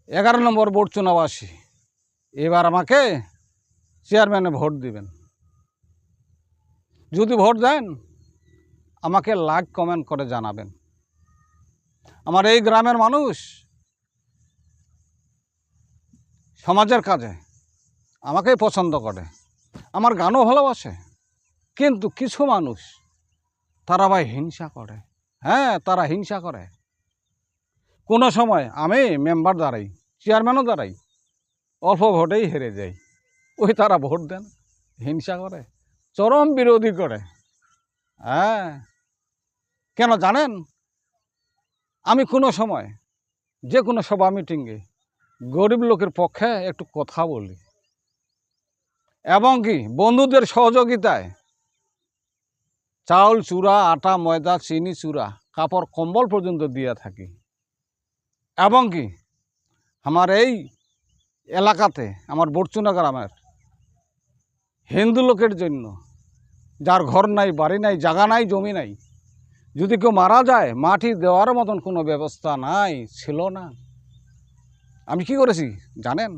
11 নম্বর বরচুনাবাসী, এবার আমাকে চেয়ারম্যানে ভোট দিবেন। যদি ভোট দেন আমাকে লাইক কমেন্ট করে জানাবেন। আমার এই গ্রামের মানুষ সমাজের কাজে আমাকেই পছন্দ করে, আমার গানও ভালোবাসে। কিন্তু কিছু মানুষ তারা ভাই হিংসা করে, হ্যাঁ তারা হিংসা করে। কোনো সময় আমি মেম্বার দাঁড়াই, চেয়ারম্যানও দাঁড়াই, অল্প ভোটেই হেরে যাই। ওই তারা ভোট দেন, হিংসা করে, চরম বিরোধী করে। হ্যাঁ, কেন জানেন? আমি কোনো সময় যে কোনো সভা মিটিংয়ে গরিব লোকের পক্ষে একটু কথা বলি, এবং কি বন্ধুদের সহযোগিতায় চাউল চূড়া, আটা ময়দা, চিনি চূড়া, কাপড় কম্বল পর্যন্ত দিয়ে থাকি। এবং কি আমার এই এলাকাতে, আমার বরচুনা গ্রামের হিন্দু লোকের জন্য, যার ঘর নাই, বাড়ি নাই, জায়গা নাই, জমি নাই, যদি কেউ মারা যায় মাটি দেওয়ার মতন কোনো ব্যবস্থা নাই, ছিল না। আমি কি করেছি জানেন?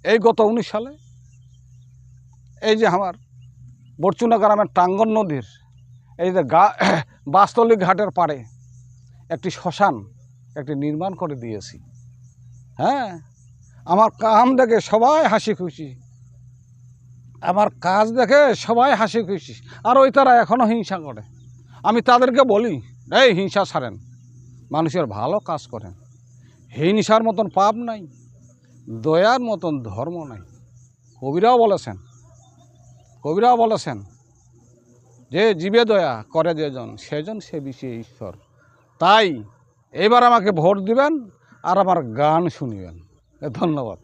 এই গত 19 সালে এই যে আমার বরচুনা গ্রামের টাঙ্গন নদীর এই যে বাস্তলি ঘাটের পাড়ে একটি শ্মশান নির্মাণ করে দিয়েছি। হ্যাঁ, আমার কাম দেখে সবাই হাসি খুশি, আমার কাজ দেখে সবাই হাসি খুশি। আর ওই তারা এখনও হিংসা করে। আমি তাদেরকে বলি, এই হিংসা ছাড়েন, মানুষের ভালো কাজ করেন। হিংসার মতন পাপ নাই, দয়ার মতন ধর্ম নাই। কবিরাও বলেছেন যে জীবে দয়া করে যেজন, সেজন সে বিষয়ে ঈশ্বর। তাই এবার আমাকে ভোট দিবেন আর আমার গান শুনিবেন। ধন্যবাদ।